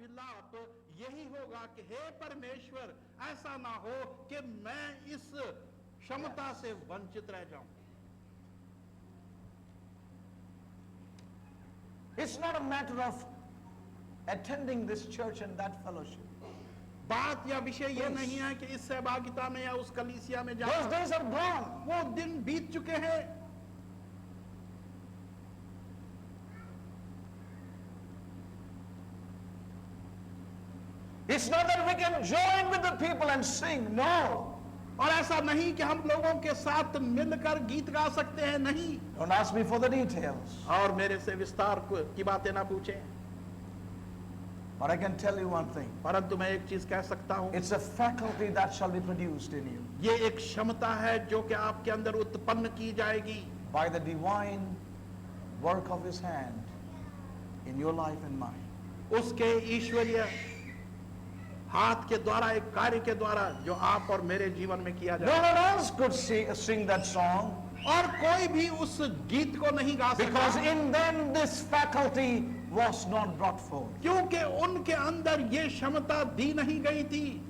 विलाप यही होगा कि हे परमेश्वर, ऐसा ना हो कि मैं इस क्षमता से वंचित रह जाऊं। It's not a matter of attending this church and that fellowship. बात या विषय यह नहीं है कि इस सहभागिता में या उस कलीसिया में Those जाना। days are gone. वो दिन बीत चुके हैं। It's not that we can join with the people and sing. No. और ऐसा नहीं कि हम लोगों के साथ मिलकर गीत गा सकते हैं, नहीं। Don't ask me for the details. और मेरे से विस्तार की बातें ना पूछें। But I can tell you one thing. परंतु मैं एक चीज कह सकता हूं, It's a faculty that shall be produced in you ये एक क्षमता है जो कि आपके अंदर उत्पन्न की जाएगी by the divine work of His hand in your life and mine. उसके ईश्वरीय हाथ के द्वारा, एक कार्य के द्वारा जो आप और मेरे जीवन में किया No जाए। one else could sing that song और कोई भी उस गीत को नहीं गा because सकता, in them this faculty was not brought forth. क्योंकि उनके अंदर ये क्षमता दी नहीं गई थी।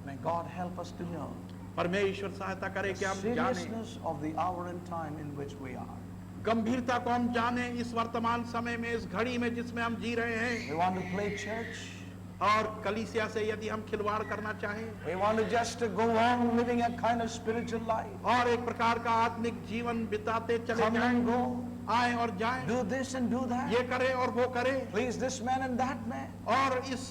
May God help us to know परमेश्वर सहायता करे कि the हम जाने, seriousness of the hour and time in which we are. गंभीरता को हम जाने इस वर्तमान समय में, इस घड़ी में जिसमें हम जी रहे हैं। We want to play church. और कलीसिया से यदि हम खिलवाड़ करना चाहें We want to just go on living a kind of spiritual life. और एक प्रकार का आत्मिक जीवन बिताते चले Come and जाएं, go. आए और जाएं, Do this and do that. ये करें और वो करें, Please this man and that man. और इस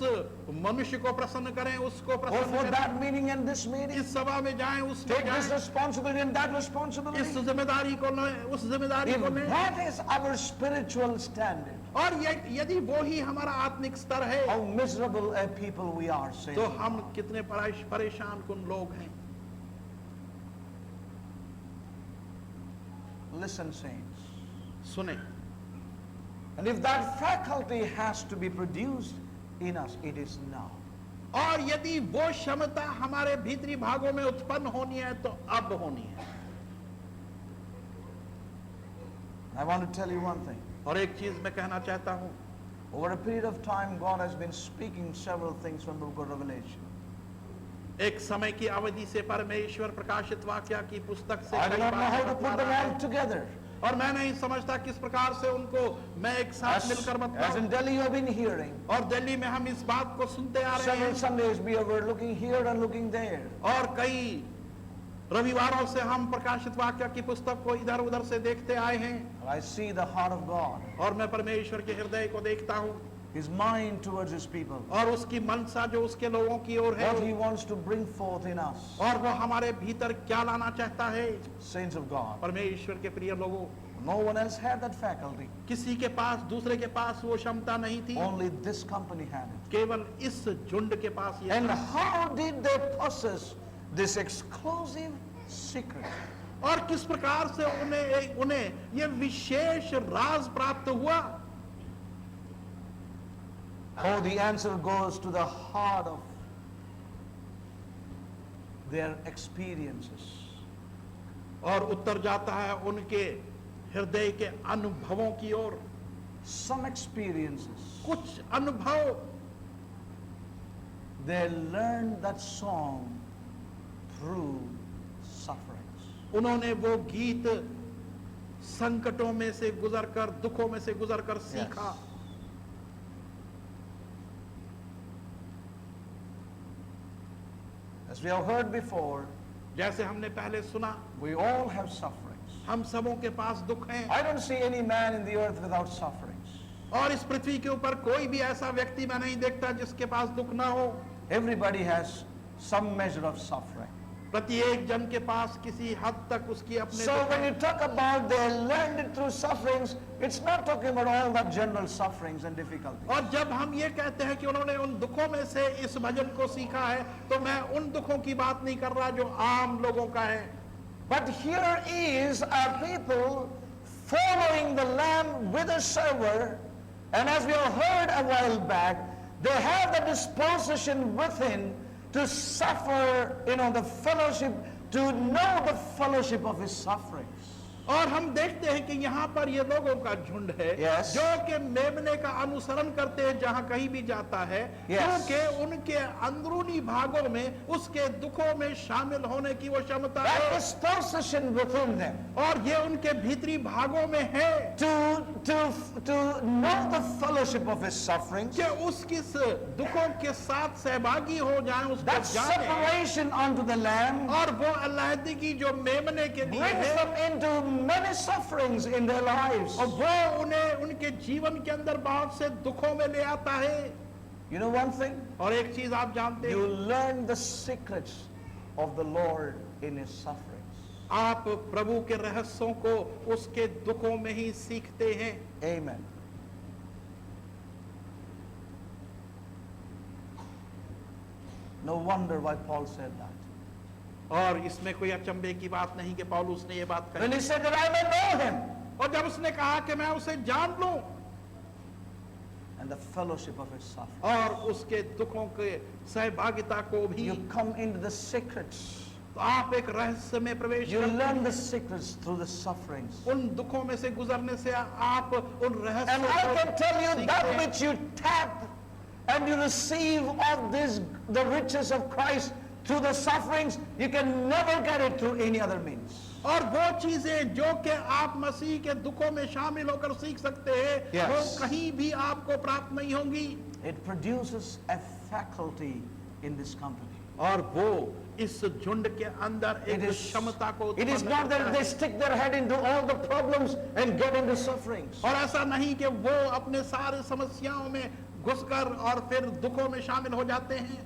मनुष्य को प्रसन्न करें, उसको Go प्रसन्न for करें, that meeting and this meeting. इस सभा में जाएं, उसमें Take this जाएं, responsibility and that इस responsibility. जिम्मेदारी को लें, उस जिम्मेदारी को If लें। that is our spiritual standard, और यदि वो ही हमारा आत्मिक स्तर है, how miserable a people we are, तो saying. हम कितने परेशान कुन लोग हैं। Listen, saints. सुने, And if that faculty has to be produced in us, it is now. और यदि वो क्षमता हमारे भीतरी भागों में उत्पन्न होनी है तो अब होनी है। I want to tell you one thing. और एक चीज मैं कहना चाहता हूं, Over a period of time, God has been speaking several things from the book of Revelation. एक समय की अवधि से परमेश्वर प्रकाशित वाक्य की पुस्तक से I do कई not know बातें how to बतला put them रहा all है। together. और मैं नहीं समझता किस प्रकार से उनको मैं एक साथ मिलकर As in बताऊं। Delhi, you have been hearing. और दिल्ली में हम इस बात को सुनते आ रहे Several हैं, Sundays we were looking here and looking there. और कई रविवारों से हम प्रकाशित वाक्य की पुस्तक को इधर उधर से देखते आए हैं। I see the heart of God, और मैं परमेश्वर के हृदय को देखता हूँ, His mind towards His people, और उसकी मनसा जो उसके लोगों की ओर है, what He wants to bring forth in us, और वो हमारे भीतर क्या लाना चाहता है। saints of God. परमेश्वर के प्रिय लोगों, No one else had that faculty. किसी के पास, दूसरे के पास वो क्षमता नहीं थी, Only this company had it. केवल इस झुंड के पास ये And था। how did they possess this exclusive secret? और किस प्रकार से उन्हें ये विशेष राज प्राप्त हुआ। Oh, the answer goes to the heart of their experiences. और उत्तर जाता है उनके हृदय के अनुभवों की ओर। Some experiences, कुछ अनुभव, they learned that song through sufferings. उन्होंने वो गीत संकटों में से गुजरकर, दुखों में से गुजरकर सीखा। As we have heard before, जैसे हमने पहले सुना, we all have sufferings. हम सबों के पास दुख हैं, I don't see any man in the earth without sufferings. और इस पृथ्वी के ऊपर कोई भी ऐसा व्यक्ति मैं नहीं देखता जिसके पास दुख ना हो। Everybody has some measure of suffering. प्रत्येक जन के पास किसी हद तक उसकी अपने So दुख when हैं। you talk about they learned it through sufferings, it's not talking about all the general sufferings and difficulties. और जब हम ये कहते हैं कि उन्होंने उन दुखों में से इस भजन को सीखा है, तो मैं उन दुखों की बात नहीं कर रहा जो आम लोगों का है। But here is a people following the Lamb whithersoever, and as we have heard a while back, they have the disposition within to suffer, the fellowship, to know the fellowship of His sufferings. और हम देखते हैं कि यहाँ पर ये लोगों का झुंड है Yes. जो कि मेमने का अनुसरण करते हैं जहाँ कहीं भी जाता है, Yes. क्योंकि उनके अंदरूनी भागों में उसके दुखों में शामिल होने की वो क्षमता That है disposition within them और ये उनके भीतरी भागों में है to know the fellowship of his sufferings, कि उसकी दुखों के साथ सहभागी हो जाएं, उसको that जाने separation unto the Lamb और वो अलहदगी जो मेमने के लिए brings है them into many sufferings in their lives. और वो उन्हें उनके जीवन के अंदर बहुत से दुखों में ले आता है। You know one thing? और एक चीज आप जानते You हैं, learn the secrets of the Lord in his sufferings. आप प्रभु के रहस्यों को उसके दुखों में ही सीखते हैं। Amen. No wonder why Paul said that. और इसमें कोई अचंभे की बात नहीं कि पौलुस ने ये बात When कही। he said that I may know him और जब उसने कहा कि मैं उसे जान लूं and the fellowship of his suffering. और उसके दुखों के सहभागिता को भी, You come into the secrets. तो आप एक रहस्य में प्रवेश You करते learn हैं। the secrets through the sufferings. उन दुखों में से गुजरने से आप उन रहस्यों And I को can tell you सीखते that हैं। which you tap and you receive of this, the riches of Christ through the sufferings, you can never get it through any other means. और वो चीजें जो कि आप मसीह के दुखों में शामिल होकर सीख सकते हैं, Yes. वो कहीं भी आपको प्राप्त नहीं होंगी। It produces a faculty in this company. और वो इस झुंड के अंदर It एक is, क्षमता को it is उत्पन्न not करता that है। they stick their head into all the problems and get into sufferings. और ऐसा नहीं कि वो अपने सारे समस्याओं में घुसकर और फिर दुखों में शामिल हो जाते हैं,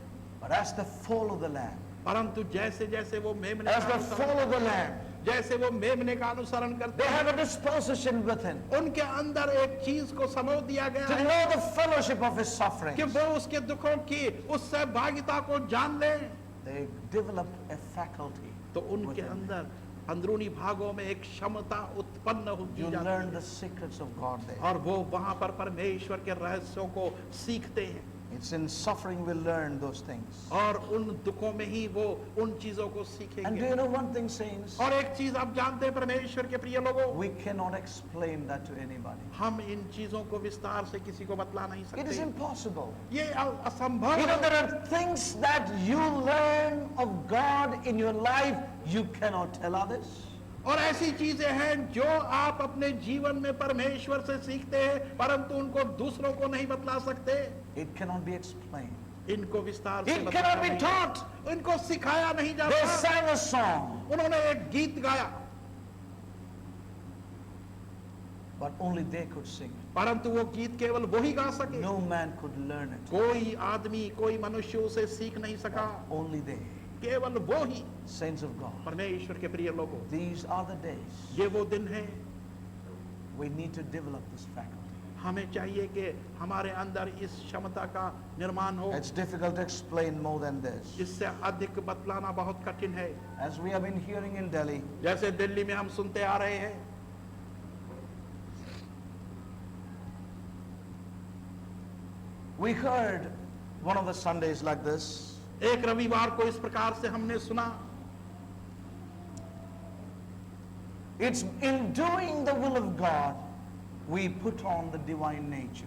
But as they follow the Lamb, परंतु जैसे जैसे वो मेमने as का they अनुसरण follow the Lamb, जैसे वो मेमने का अनुसरण करते they have हैं, a disposition within उनके अंदर एक चीज को समझ दिया गया to है know the fellowship of his sufferings. कि वो उसके दुखों की उस सहभागिता को जान ले। They develop a faculty. तो उनके within. अंदर अंदरूनी भागों में एक क्षमता उत्पन्न होती You जाती learn है the secrets of God there. और वो वहां पर परमेश्वर के रहस्यों को सीखते हैं It's in suffering we learn those things. और उन दुखों में ही वो उन चीजों को And do सीखेंगे। you know one thing, saints? और एक चीज आप जानते हैं परमेश्वर के प्रिय लोगों, We cannot explain that to anybody. हम इन चीजों को विस्तार से किसी को बतला नहीं It is सकते। impossible. ये असंभव You know, है। there are things that you learn of God in your life you cannot tell others. और ऐसी चीजें हैं जो आप अपने जीवन में परमेश्वर से सीखते हैं परंतु उनको दूसरों को नहीं बतला सकते। It cannot be explained. इनको विस्तार से It बतलाना cannot be नहीं- taught. इनको सिखाया नहीं They जाता। sang a song, उन्होंने एक गीत गाया but only they could sing it. परंतु वो गीत केवल वो ही गा सके। No man could learn it. कोई आदमी कोई मनुष्य उसे सीख नहीं सका, Only they. केवल वो ही। Saints of God. परमेश्वर के प्रिय लोगों, These are the days ये वो दिन है, we need to develop this faculty. हमें चाहिए कि हमारे अंदर इस क्षमता का निर्माण हो। It's difficult to explain more than this. इससे अधिक बतलाना बहुत कठिन है। As we have been hearing in Delhi, जैसे दिल्ली में हम सुनते आ रहे हैं, we heard one of the Sundays like this. एक रविवार को इस प्रकार से हमने सुना, It's in doing the will of God we put on the divine nature.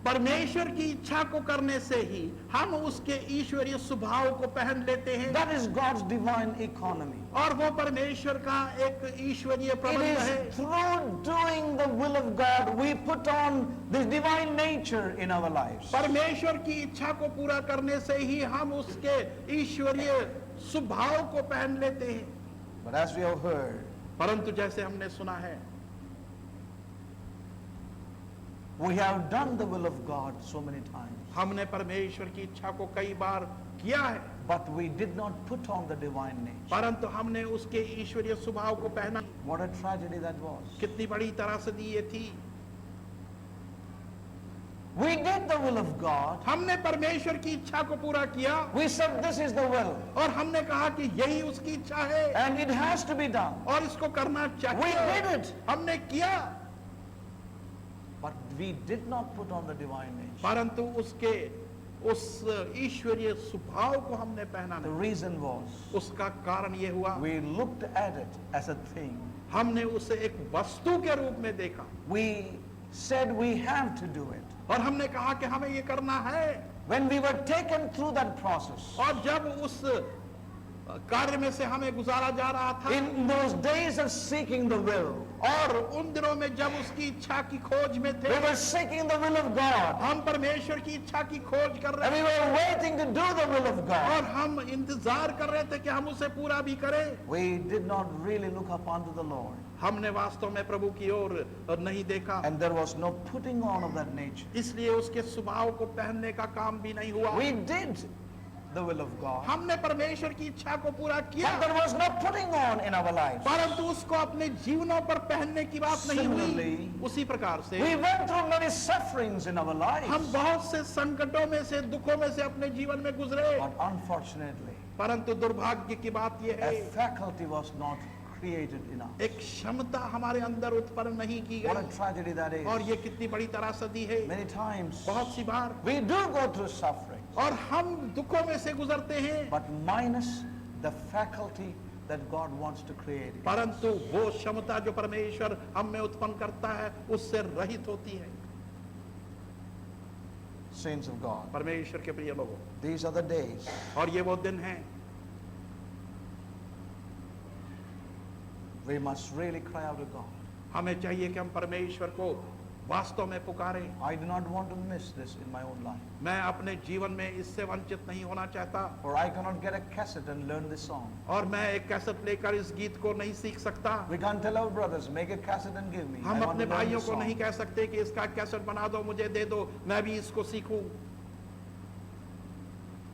परमेश्वर की इच्छा को करने से ही हम उसके ईश्वरीय स्वभाव को पहन लेते हैं That is God's divine economy. और वो परमेश्वर का एक ईश्वरीय It प्रबंध है। is through doing the will of God we put on this divine nature in our lives. परमेश्वर की इच्छा को पूरा करने से ही हम उसके ईश्वरीय स्वभाव को पहन लेते हैं। But as we have heard, परंतु जैसे हमने सुना है, we have done the will of God so many times, हमने परमेश्वर की इच्छा को कई बार किया है but we did not put on the divine nature. परंतु हमने उसके ईश्वरीय स्वभाव को पहना। What a tragedy that was. कितनी बड़ी तरह से दी ये थी। We did the will of God. हमने परमेश्वर की इच्छा को पूरा किया We said this is the will और हमने कहा कि यही उसकी इच्छा है and it has to be done. और इसको करना We चाहिए। did it. हमने किया But we did not put on the divine nature. परंतु उसके उस ईश्वरीय स्वभाव को हमने पहना The नहीं। reason was उसका कारण ये हुआ, we looked at it as a thing हमने उसे एक वस्तु के रूप में देखा We said we have to do it. और हमने कहा कि हमें ये करना है। When we were taken through that process, और जब उस कार्य में से हमें गुजारा जा रहा था, in those days of seeking the will, और उन दिनों में जब उसकी इच्छा की खोज में थे, we were seeking the will of God. हम परमेश्वर की इच्छा की खोज कर रहे And we थे were waiting to do the will of और God. हम इंतजार कर रहे थे कि हम उसे पूरा भी करें। We did not really look up unto the Lord. हमने वास्तव में प्रभु की ओर नहीं देखा, And there was no putting on of that nature. इसलिए उसके स्वभाव को पहनने का काम भी नहीं हुआ। We did the will of God. हमने परमेश्वर की इच्छा को पूरा किया, But there was no putting on in our lives. परंतु उसको अपने जीवनों पर पहनने की बात नहीं हुई। Similarly, उसी प्रकार से We went through many sufferings in our lives. हम बहुत से संकटों में से, दुखों में से अपने जीवन में गुजरे, But unfortunately, परंतु दुर्भाग्य की बात यह a है, faculty was not created in us. एक क्षमता हमारे अंदर उत्पन्न नहीं की What a गई। tragedy that is. और ये कितनी बड़ी त्रासदी है। Many times, बहुत सी बार we do go through suffering, और हम दुखों में से गुजरते हैं, but minus the faculty that God wants to create. परंतु वो क्षमता जो परमेश्वर हम में उत्पन्न करता है उससे रहित होती है। Saints of God, परमेश्वर के प्रिय लोगों, these are the days और ये वो दिन हैं we must really cry out to God. हमें चाहिए कि हम परमेश्वर को वास्तव में पुकारें। I do not want to miss this in my own life. मैं अपने जीवन में इससे वंचित नहीं होना चाहता, For I cannot get a cassette and learn this song. और मैं एक कैसेट लेकर इस गीत को नहीं सीख सकता। We can't tell our brothers, make a cassette and give me. I हम want अपने to learn भाइयों this को song. नहीं कह सकते कि इसका कैसेट बना दो, मुझे दे दो, मैं भी इसको सीखूं।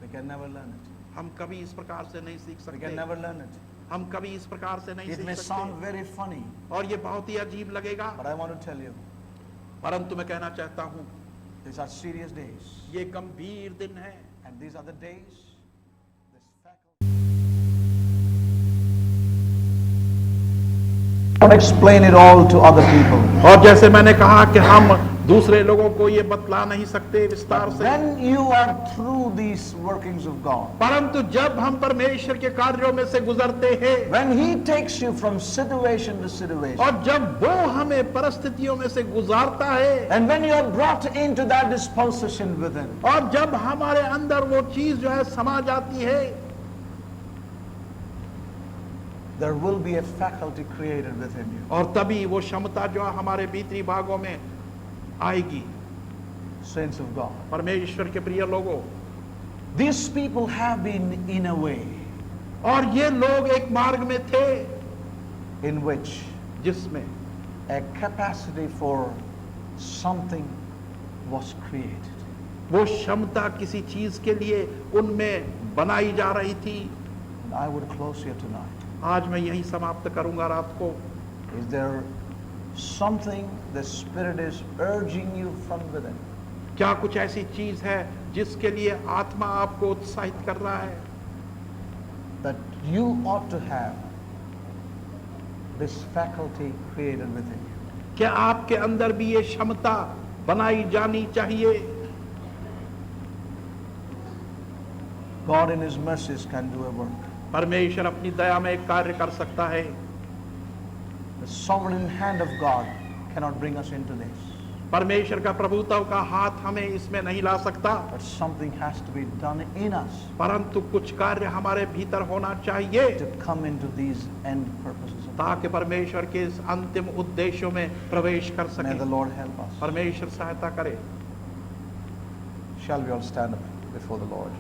We can never learn it. हम कभी इस प्रकार से नहीं सीख We सकते, can never learn it. हम कभी इस प्रकार से नहीं It may सीख sound सकते, very funny, और ये बहुत ही अजीब लगेगा, but I want to tell you, परंतु मैं कहना चाहता हूँ these are serious days. ये गंभीर दिन है, And these are the days this faculty don't explain it all to other people. और जैसे मैंने कहा कि हम दूसरे लोगों को ये बतला नहीं सकते विस्तार से, When you are through these workings of God, परंतु जब हम परमेश्वर के कार्यों में से गुजरते हैं, when He takes you from situation to situation, और जब वो हमें परिस्थितियों में से गुजारता है, and when you are brought into that disposition within, और जब हमारे अंदर वो चीज जो है समा जाती है, there will be a faculty created within you. और तभी वो क्षमता जो है हमारे भीतरी भागों में आएगी। Saints of God, परमेश्वर के प्रिय लोगों, these people have been in a way और ये लोग एक मार्ग में थे in which जिसमें a capacity for something was created. वो क्षमता किसी चीज के लिए उनमें बनाई जा रही थी। And I would close here tonight. आज मैं यही समाप्त करूंगा रात को। Is there something the Spirit is urging you from within? क्या कुछ ऐसी चीज है जिसके लिए आत्मा आपको उत्साहित कर रहा है That you ought to have this faculty created within you. क्या आपके अंदर भी ये क्षमता बनाई जानी चाहिए? God in His mercies can do a work. परमेश्वर अपनी दया में एक कार्य कर सकता है। The sovereign hand of God cannot bring us into this. परमेश्वर का प्रभुत्व का हाथ हमें इसमें नहीं ला सकता, But something has to be done in us परंतु कुछ कार्य हमारे भीतर होना चाहिए to come into these end purposes of God. ताकि परमेश्वर के इस अंतिम उद्देश्यों में प्रवेश कर May the सके। Lord help us. परमेश्वर सहायता करे। Shall we all stand up before the Lord?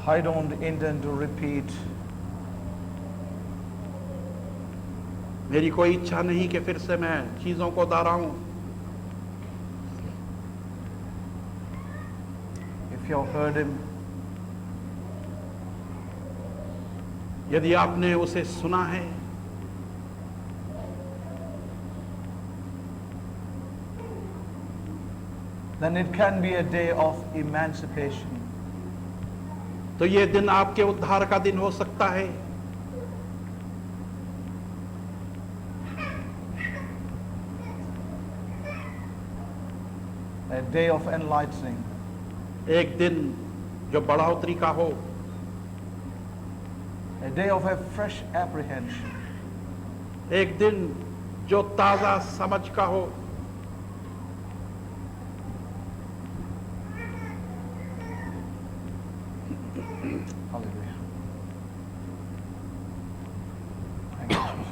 I don't intend to repeat मेरी कोई इच्छा नहीं कि फिर से मैं चीजों को दोहराऊं। if you have heard Him. यदि आपने उसे सुना है, Then it can be a day of emancipation. तो ये दिन आपके उद्धार का दिन हो सकता है। A day of enlightening. एक दिन जो बढ़ोतरी का हो। A day of a fresh apprehension. एक दिन जो ताजा समझ का हो। Hallelujah. Thank you, Jesus.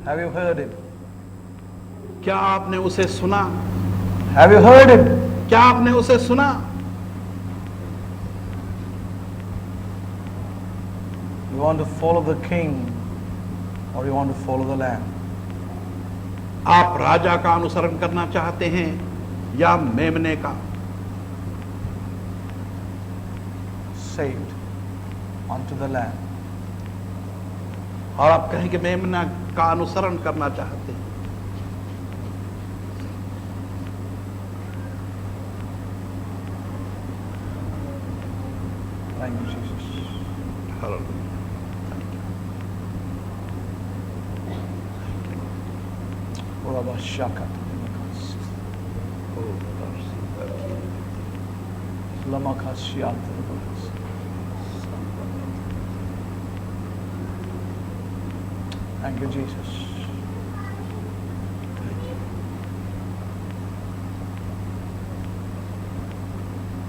Have you heard him? क्या आपने उसे सुना? Have you heard him? क्या आपने उसे सुना? You want to follow the king or you want to follow the lamb? आप राजा का अनुसरण करना चाहते हैं या मेमने का? Saved unto the lamb. और आप कहें कि मेमना का अनुसरण करना चाहते हैं। Thank you, Jesus. Thank you, Jesus.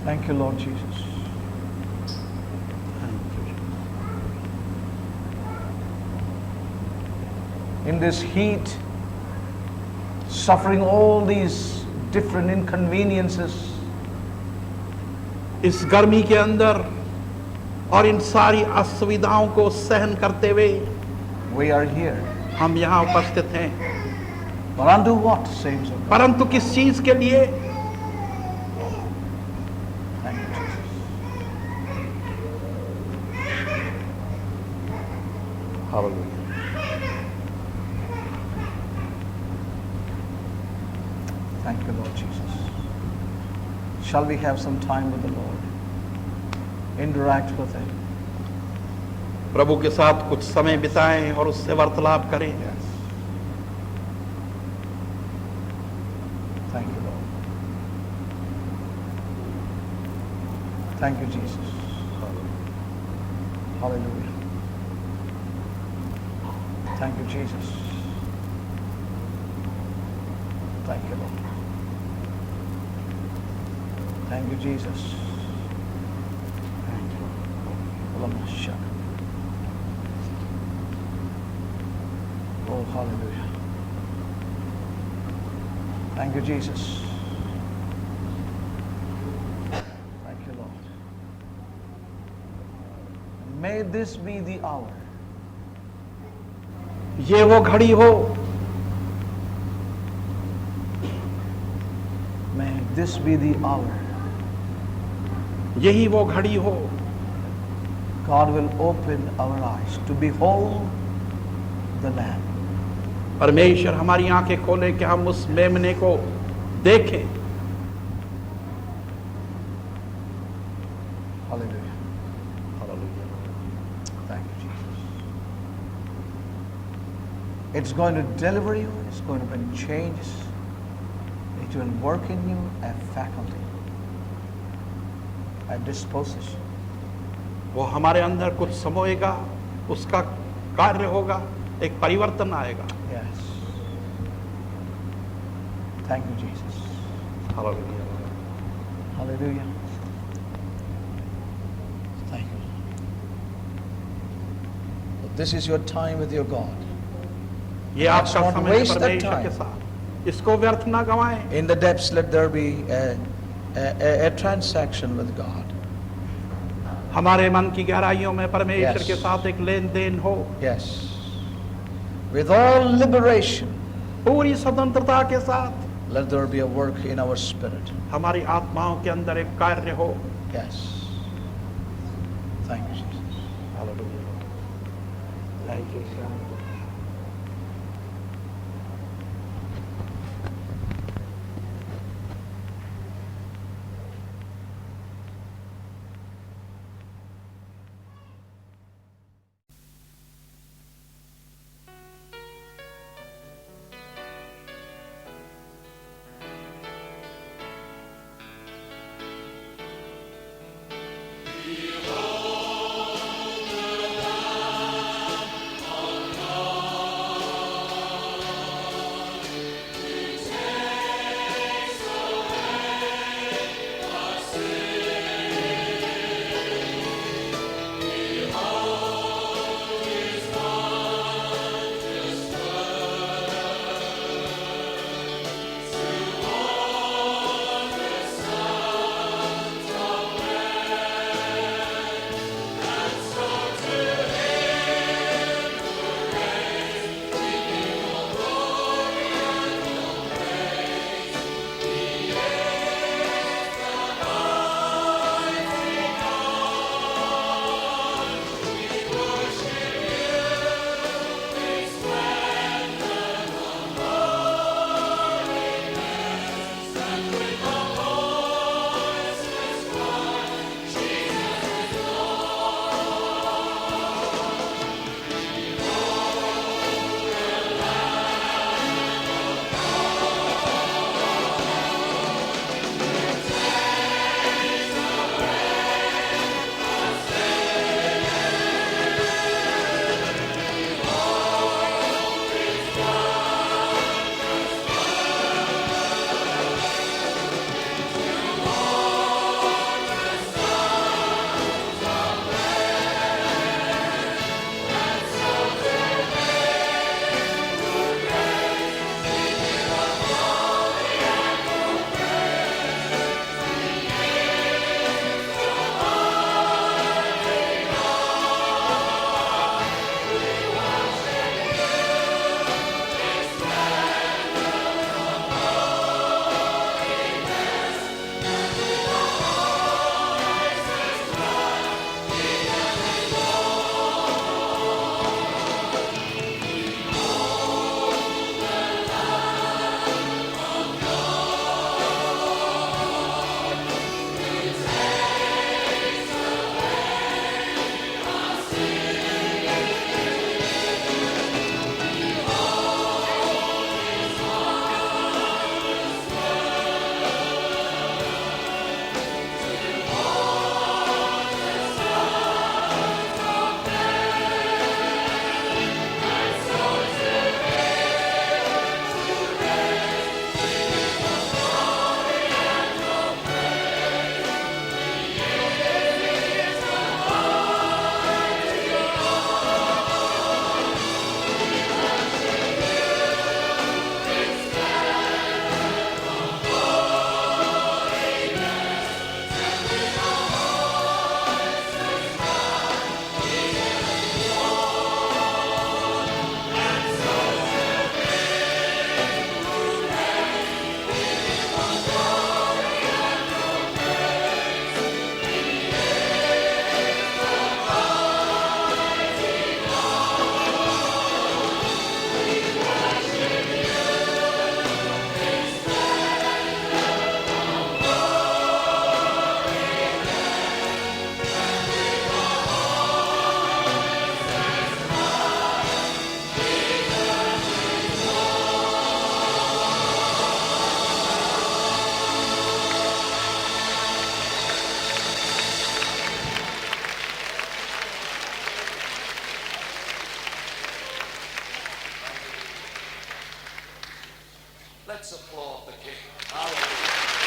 Thank you, Lord Jesus. In this heat, suffering all these different inconveniences, इस गर्मी के अंदर और इन सारी असुविधाओं को सहन करते हुए we are here. हम यहाँ उपस्थित हैं। But unto what, saints of God? परंतु किस चीज के लिए? Thank you, Jesus. Hallelujah. Thank you, Lord Jesus. Shall we have some time with the Lord? Interact with Him. प्रभु के साथ कुछ समय बिताएं और उससे वार्तालाप करें। Yes. Thank you, Lord. Thank you, Jesus. Hallelujah. Thank you, Jesus. Thank you, Lord. Thank you, Jesus. Thank you. Oh, hallelujah. Thank you, Jesus. Thank you, Lord. May this be the hour. ये वो घड़ी हो, May this be the hour. यही वो घड़ी हो, God will open our eyes to behold the Lamb. परमेश्वर हमारी आंखें खोले कि हम उस मेमने को देखें। Hallelujah. Thank you, Jesus. It's going to deliver you. It's going to bring changes. It will work in you a faculty, a disposition. वो हमारे अंदर कुछ समोएगा, उसका कार्य होगा, एक परिवर्तन आएगा। Yes. Thank you, Jesus. Hallelujah. Hallelujah. Thank you. But this is your time with your God. ये आपका not समय waste that परमेश्वर time. के साथ, इसको व्यर्थ ना गवाएं। In the depths, let there be a transaction with God. हमारे मन की गहराइयों में परमेश्वर Yes. के साथ एक लेन देन हो, Yes. With all liberation, पूरी स्वतंत्रता के साथ let there be a work in our spirit. हमारी आत्माओं के अंदर एक कार्य हो। Yes. Thank you, Jesus. Hallelujah. Thank you. Let's applaud the King. Hallelujah.